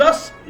10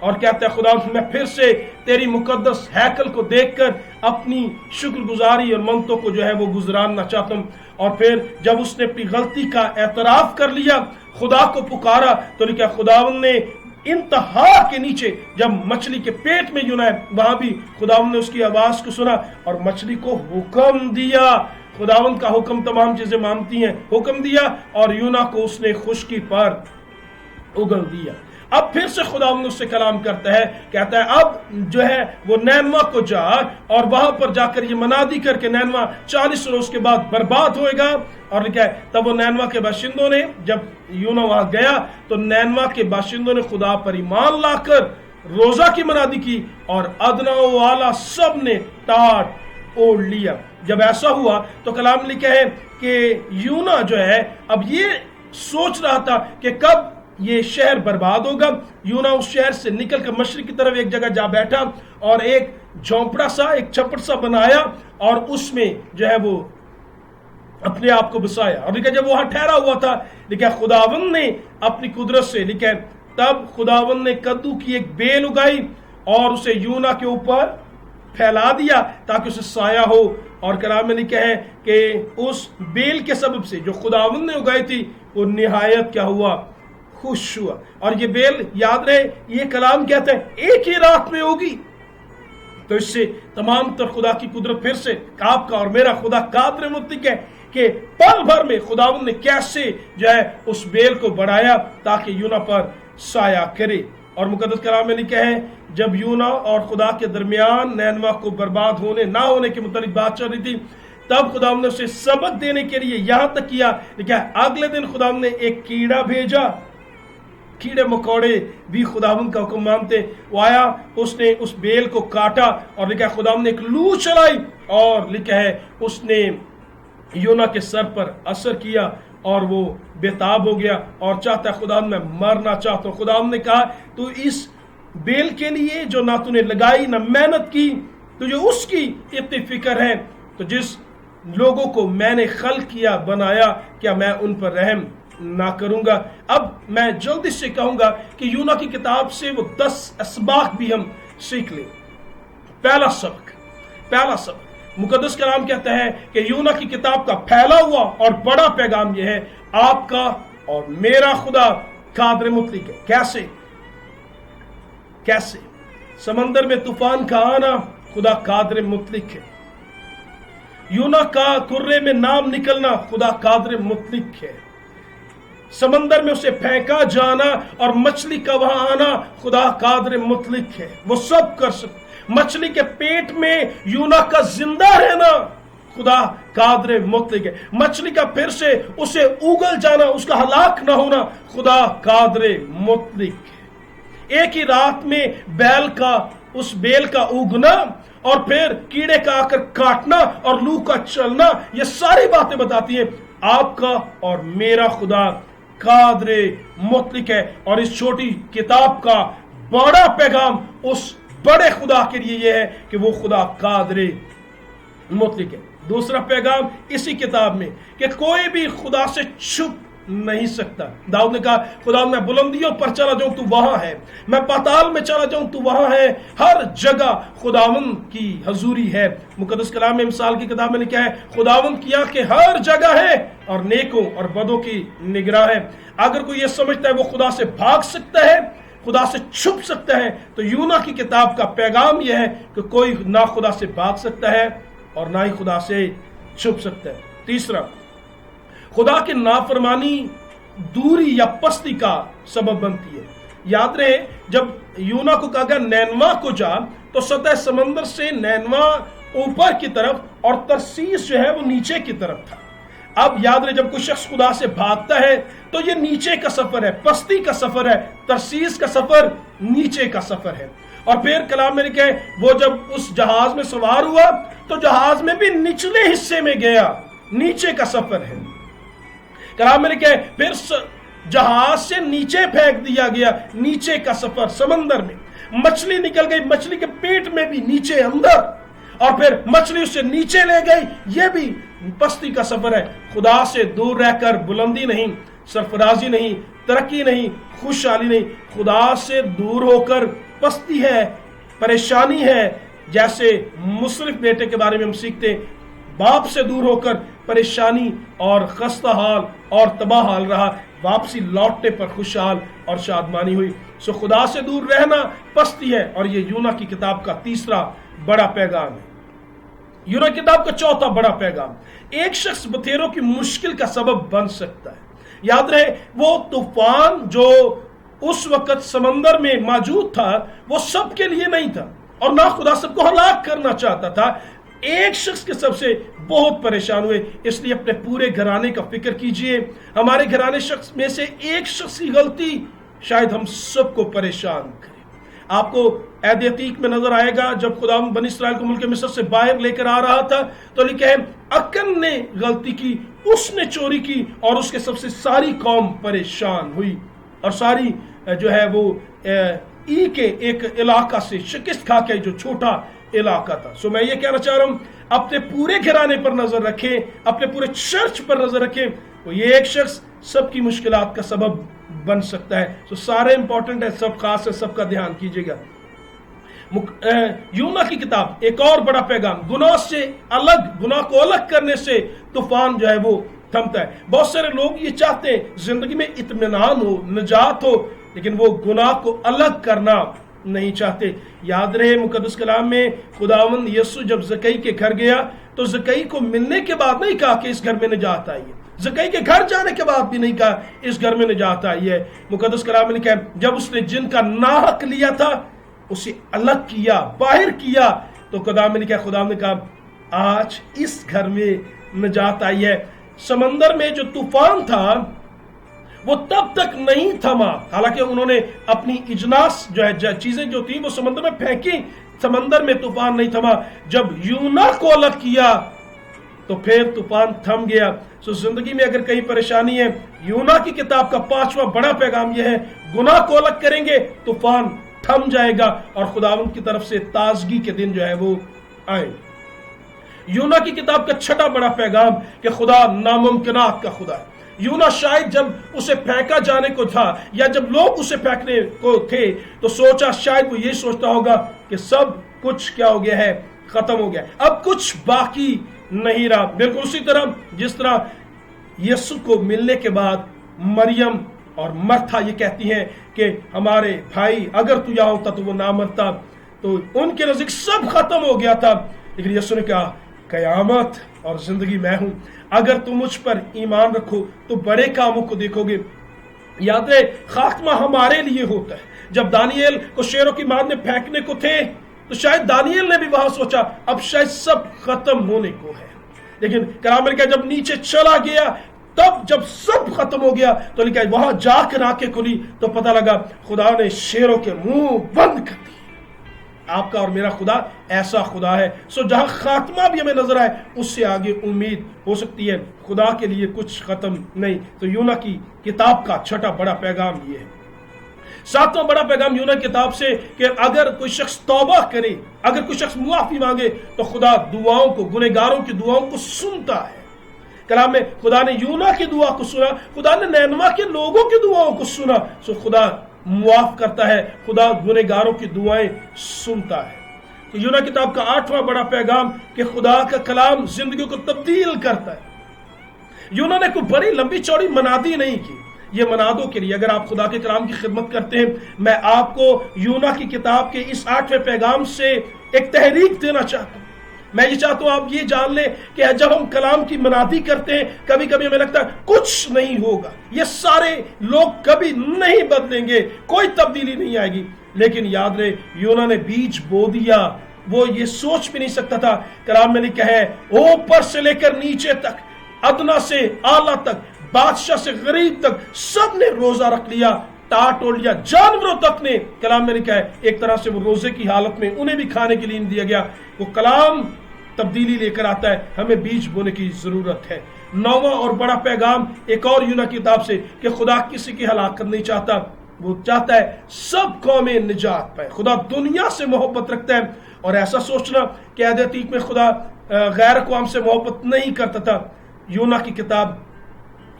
اور کہتا ہے خدا میں پھر سے تیری مقدس ہیکل کو دیکھ کر اپنی شکر گزاری اور منتوں کو جو ہے وہ گزارنا چاہتا ہوں. اور پھر جب اس نے اپنی غلطی کا اعتراف کر لیا، خدا کو پکارا، تو لکھا خداوند نے انتہا کے نیچے جب مچھلی کے پیٹ میں یونا ہے وہاں بھی خداوند نے اس کی آواز کو سنا اور مچھلی کو حکم دیا. خداوند کا حکم تمام چیزیں مانتی ہیں. حکم دیا اور یونا کو اس نے خشکی پر اگل دیا. اب پھر سے خداوند اس سے کلام کرتا ہے، کہتا ہے اب جو ہے وہ نینوا کو جا اور وہاں پر جا کر یہ منادی کر کے نینوا 40 روز کے بعد برباد ہوئے گا. اور لکھا ہے تب وہ نینوا کے باشندوں نے، جب یونا وہاں گیا تو نینوا کے باشندوں نے خدا پر ایمان لا کر روزہ کی منادی کی اور ادنا و اعلیٰ سب نے ٹاٹ اوڑھ لیا. جب ایسا ہوا تو کلام لکھا ہے کہ یونا جو ہے اب یہ سوچ رہا تھا کہ کب یہ شہر برباد ہوگا. یونا اس شہر سے نکل کر مشرق کی طرف ایک جگہ جا بیٹھا اور ایک جھونپڑا سا، ایک چھپڑ سا بنایا اور اس میں جو ہے وہ اپنے آپ کو بسایا. اور لکھا جب وہاں ٹھہرا ہوا تھا، لکھا خداوند نے اپنی قدرت سے، لکھا تب خداوند نے کدو کی ایک بیل اگائی اور اسے یونا کے اوپر پھیلا دیا تاکہ اسے سایہ ہو. اور کلام میں لکھا ہے کہ اس بیل کے سبب سے جو خداوند نے اگائی تھی وہ نہایت کیا ہوا، خوش ہوا. اور یہ بیل یاد رہے یہ کلام کہتا ہے ایک ہی رات میں ہوگی. تو اس سے تمام تر خدا کی قدرت پھر سے آپ کا اور میرا خدا قادر مطلق ہے کہ پل بھر میں خداوند نے کیسے جو ہے اس بیل کو بڑھایا تاکہ یونا پر سایہ کرے. اور مقدس کلام میں لکھا ہے جب یونا اور خدا کے درمیان نینوا کو برباد ہونے نہ ہونے کے متعلق بات چل رہی تھی تب خداوند نے اسے سبق دینے کے لیے یہاں تک کیا. لکھا ہے اگلے دن خداوند نے ایک کیڑا بھیجا. کیڑے مکوڑے بھی خداوند کا حکم مانتے. وہ آیا، اس نے اس بیل کو کاٹا اور لکھا ہے خداوند نے ایک لو چلائی اور لکھا ہے اس نے یونا کے سر پر اثر کیا اور وہ بےتاب ہو گیا اور چاہتا ہے خداوند میں مرنا چاہتا ہوں. خداوند نے کہا تو اس بیل کے لیے جو نہ تو نے لگائی نہ محنت کی، تجھے اس کی اتنی فکر ہے، تو جس لوگوں کو میں نے خلق کیا بنایا کیا میں ان پر رحم نہ کروں گا. اب میں جلدی سے کہوں گا کہ یونا کی کتاب سے وہ 10 اسباق بھی ہم سیکھ لیں. پہلا سبق مقدس کلام کہتا ہے کہ یونا کی کتاب کا پھیلا ہوا اور بڑا پیغام یہ ہے آپ کا اور میرا خدا قادر مطلق ہے. کیسے سمندر میں طوفان کا آنا خدا قادر مطلق ہے. یونا کا کرے میں نام نکلنا خدا قادر مطلق ہے. سمندر میں اسے پھینکا جانا اور مچھلی کا وہاں آنا خدا قادر مطلق ہے. وہ سب کر سکتے. مچھلی کے پیٹ میں یونا کا زندہ رہنا خدا قادر مطلق ہے. مچھلی کا پھر سے اسے اگل جانا، اس کا ہلاک نہ ہونا خدا قادر مطلق ہے. ایک ہی رات میں اس بیل کا اگنا اور پھر کیڑے کا آ کر کاٹنا اور لو کا چلنا، یہ ساری باتیں بتاتی ہیں آپ کا اور میرا خدا قادر مطلق ہے. اور اس چھوٹی کتاب کا بڑا پیغام اس بڑے خدا کے لیے یہ ہے کہ وہ خدا قادر مطلق ہے. دوسرا پیغام اسی کتاب میں کہ کوئی بھی خدا سے چھپ نہیں سکتا. داؤد نے کہا خدا میں بلندیوں پر چلا جاؤں تو وہاں ہے، میں پاتال میں چلا جاؤں تو وہاں ہے. ہر جگہ خداوند کی حضوری ہے. مقدس کلام میں مثال کی کتاب میں لکھا ہے خداوند کی آنکھیں ہر جگہ ہے اور نیکوں اور بدوں کی نگراں ہے. اگر کوئی یہ سمجھتا ہے وہ خدا سے بھاگ سکتا ہے، خدا سے چھپ سکتا ہے، تو یونا کی کتاب کا پیغام یہ ہے کہ کوئی نہ خدا سے بھاگ سکتا ہے اور نہ ہی خدا سے چھپ سکتا ہے. تیسرا، خدا کی نافرمانی دوری یا پستی کا سبب بنتی ہے. یاد رہے جب یونا کو کہا گیا نینوا کو جا تو سطح سمندر سے نینوا اوپر کی طرف اور ترسیس جو ہے وہ نیچے کی طرف تھا. اب یاد رہے جب کوئی شخص خدا سے بھاگتا ہے تو یہ نیچے کا سفر ہے، پستی کا سفر ہے، ترسیس کا سفر نیچے کا سفر ہے. اور پھر کلام میں لکھا ہے وہ جب اس جہاز میں سوار ہوا تو جہاز میں بھی نچلے حصے میں گیا، نیچے کا سفر ہے. کلام میں لکھا ہے پھر جہاز سے نیچے پھینک دیا گیا، نیچے کا سفر سمندر میں. مچھلی نکل گئی، مچھلی کے پیٹ میں بھی نیچے اندر، اور پھر مچھلی اس سے نیچے لے گئی، یہ بھی پستی کا سفر ہے. خدا سے دور رہ کر بلندی نہیں، سرفرازی نہیں، ترقی نہیں، خوشحالی نہیں. خدا سے دور ہو کر پستی ہے، پریشانی ہے، جیسے مصرف بیٹے کے بارے میں ہم سیکھتے ہیں، باپ سے دور ہو کر پریشانی اور خستہ حال اور تباہ حال رہا، واپسی لوٹنے پر خوشحال اور شادمانی ہوئی۔ سو خدا سے دور رہنا پستی ہے، اور یہ یونا کی کتاب کا تیسرا بڑا پیغام ہے۔ یونا کتاب کا چوتھا بڑا پیغام، ایک شخص بتھیروں کی مشکل کا سبب بن سکتا ہے۔ یاد رہے وہ طوفان جو اس وقت سمندر میں موجود تھا وہ سب کے لیے نہیں تھا، اور نہ خدا سب کو ہلاک کرنا چاہتا تھا۔ ایک شخص کے سب سے بہت پریشان ہوئے، اس لیے اپنے پورے گھرانے کا فکر کیجئے۔ ہمارے گھرانے شخص میں سے ایک شخص کی غلطی شاید ہم سب کو پریشان کرے۔ آپ کو عہد عتیق میں نظر آئے گا جب خدا بنی اسرائیل کو ملک مصر سے باہر لے کر آ رہا تھا تو لکھا ہے اکن نے غلطی کی، اس نے چوری کی، اور اس کے سب سے ساری قوم پریشان ہوئی، اور ساری جو ہے وہ ای کے ایک علاقہ سے شکست کھا کے جو چھوٹا علاقہ تھا۔ سو میں یہ کہنا چاہ رہا ہوں اپنے پورے گھرانے پر نظر رکھیں، اپنے پورے چرچ پر نظر رکھیں، تو یہ ایک شخص سب کی مشکلات کا سبب بن سکتا ہے۔ تو سارے امپورٹنٹ ہے، سب خاص ہے، سب کا دھیان کیجیے گا۔ یونا کی کتاب ایک اور بڑا پیغام، گناہ سے الگ، گناہ کو الگ کرنے سے طوفان جو ہے وہ تھمتا ہے۔ بہت سارے لوگ یہ چاہتے ہیں زندگی میں اطمینان ہو، نجات ہو، لیکن وہ گناہ کو الگ کرنا نہیں چاہتے۔ یاد رہے مقدس کلام میں خداوند یسوع جب زکئی کے گھر گیا تو زکئی کو ملنے کے بعد نہیں کہا کہ اس گھر میں نجات آئی ہے، زکئی کے گھر جانے کے بعد بھی نہیں کہا اس گھر میں نجات آئی ہے۔ مقدس کلام میں لکھا ہے جب اس نے جن کا ناحق لیا تھا اسے الگ کیا، باہر کیا، تو کلام میں لکھا ہے خدا نے کہا آج اس گھر میں نجات آئی ہے۔ سمندر میں جو طوفان تھا وہ تب تک نہیں تھما، حالانکہ انہوں نے اپنی اجناس جو ہے چیزیں جو تھیں وہ سمندر میں پھینکی، سمندر میں طوفان نہیں تھما۔ جب یونا کو الگ کیا تو پھر طوفان تھم گیا۔ سو زندگی میں اگر کہیں پریشانی ہے، یونا کی کتاب کا پانچواں بڑا پیغام یہ ہے گناہ کو الگ کریں گے طوفان تھم جائے گا اور خداوند کی طرف سے تازگی کے دن جو ہے وہ آئے۔ یونا کی کتاب کا چھٹا بڑا پیغام کہ خدا ناممکنات کا خدا ہے۔ یونا شاید جب اسے پھینکا جانے کو تھا یا جب لوگ اسے پھینکنے کو تھے تو سوچا، شاید وہ یہ سوچتا ہوگا کہ سب کچھ کیا ہو گیا ہے، ختم ہو گیا، اب کچھ باقی نہیں رہا۔ بالکل اسی طرح جس طرح یسوع کو ملنے کے بعد مریم اور مرتھا یہ کہتی ہیں کہ ہمارے بھائی اگر تو یہاں ہوتا تو وہ نہ مرتا، تو ان کے نزدیک سب ختم ہو گیا تھا، لیکن یسوع نے کہا قیامت اور زندگی میں ہوں، اگر تم مجھ پر ایمان رکھو تو بڑے کاموں کو دیکھو گے۔ یاد رہے خاتمہ ہمارے لیے ہوتا ہے۔ جب دانیل کو شیروں کی مار میں پھینکنے کو تھے تو شاید دانیل نے بھی وہاں سوچا اب شاید سب ختم ہونے کو ہے، لیکن کلام میں لکھا جب نیچے چلا گیا تب جب سب ختم ہو گیا تو لکھا وہاں جا کر آنکھیں کھلی تو پتہ لگا خدا نے شیروں کے منہ بند کر دیے۔ آپ کا اور میرا خدا ایسا خدا ہے۔ سو جہاں خاتمہ بھی ہمیں نظر آئے اس سے آگے امید ہو سکتی ہے، خدا کے لیے کچھ ختم نہیں۔ تو یونا کی کتاب کا چھٹا بڑا پیغام یہ ہے۔ ساتواں بڑا پیغام یونا کتاب سے کہ اگر کوئی شخص توبہ کرے، اگر کوئی شخص معافی مانگے تو خدا دعاؤں کو، گنہگاروں کی دعاؤں کو سنتا ہے۔ کلام میں خدا نے یونا کی دعا کو سنا، خدا نے نینوا کے لوگوں کی دعاؤں کو سنا، سو خدا معاف کرتا ہے، خدا گنہگاروں کی دعائیں سنتا ہے۔ تو یونا کتاب کا آٹھواں بڑا پیغام کہ خدا کا کلام زندگی کو تبدیل کرتا ہے۔ یونا نے کوئی بڑی لمبی چوڑی منادی نہیں کی، یہ منادوں کے لیے اگر آپ خدا کے کلام کی خدمت کرتے ہیں، میں آپ کو یونا کی کتاب کے اس آٹھویں پیغام سے ایک تحریک دینا چاہتا ہوں۔ میں یہ چاہتا ہوں آپ یہ جان لیں کہ جب ہم کلام کی منادی کرتے ہیں کبھی کبھی ہمیں لگتا ہے کچھ نہیں ہوگا، یہ سارے لوگ کبھی نہیں بدلیں گے، کوئی تبدیلی نہیں آئے گی، لیکن یاد رہے یونا نے بیج بو دیا، وہ یہ سوچ بھی نہیں سکتا تھا۔ کلام میں لکھا ہے اوپر سے لے کر نیچے تک، ادنا سے اعلیٰ تک، بادشاہ سے غریب تک سب نے روزہ رکھ لیا، ٹاٹ اوڑ لیا، جانوروں تک نے، کلام میں لکھا ہے ایک طرح سے وہ روزے کی حالت میں انہیں بھی کھانے کے لیے دیا گیا۔ وہ کلام تبدیلی لے کر آتا ہے، ہمیں بیج بونے کی ضرورت ہے۔ نواں اور بڑا پیغام ایک اور یونا کی کتاب سے کہ خدا کسی کی ہلاکت نہیں چاہتا، وہ چاہتا ہے سب قومیں نجات پائے۔ خدا دنیا سے محبت رکھتا ہے، اور ایسا سوچنا کہ عہد عتیق میں خدا غیر اقوام سے محبت نہیں کرتا تھا، یونا کی کتاب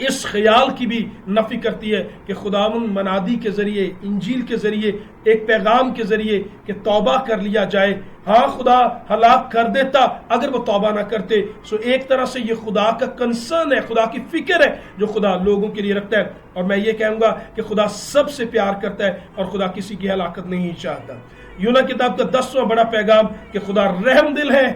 اس خیال کی بھی نفی کرتی ہے کہ خداوند منادی کے ذریعے، انجیل کے ذریعے، ایک پیغام کے ذریعے کہ توبہ کر لیا جائے، ہاں خدا ہلاک کر دیتا اگر وہ توبہ نہ کرتے۔ سو ایک طرح سے یہ خدا کا کنسرن ہے، خدا کی فکر ہے جو خدا لوگوں کے لیے رکھتا ہے۔ اور میں یہ کہوں گا کہ خدا سب سے پیار کرتا ہے اور خدا کسی کی ہلاکت نہیں چاہتا۔ یونا کتاب کا 10واں بڑا پیغام کہ خدا رحم دل ہے،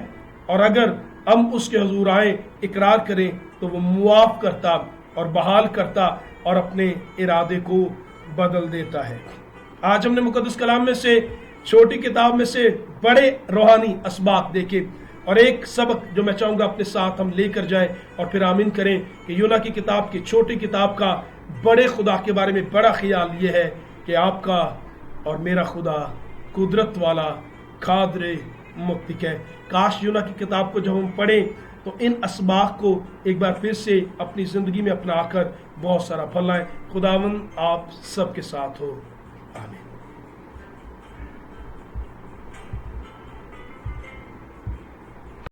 اور اگر ہم اس کے حضور آئیں، اقرار کریں تو وہ معاف کرتا اور بحال کرتا اور اپنے ارادے کو بدل دیتا ہے۔ آج ہم نے مقدس کلام میں سے، چھوٹی کتاب میں سے بڑے روحانی اسباق دیکھے، اور ایک سبق جو میں چاہوں گا اپنے ساتھ ہم لے کر جائیں اور پھر آمین کریں کہ یونا کی کتاب کی چھوٹی کتاب کا بڑے خدا کے بارے میں بڑا خیال یہ ہے کہ آپ کا اور میرا خدا قدرت والا، قادر مطلق ہے۔ کاش یونا کی کتاب کو جب ہم پڑھیں تو ان اسباق کو ایک بار پھر سے اپنی زندگی میں اپنا کر بہت سارا پھل لائیں۔ خداوند آپ سب کے ساتھ ہو، آمین۔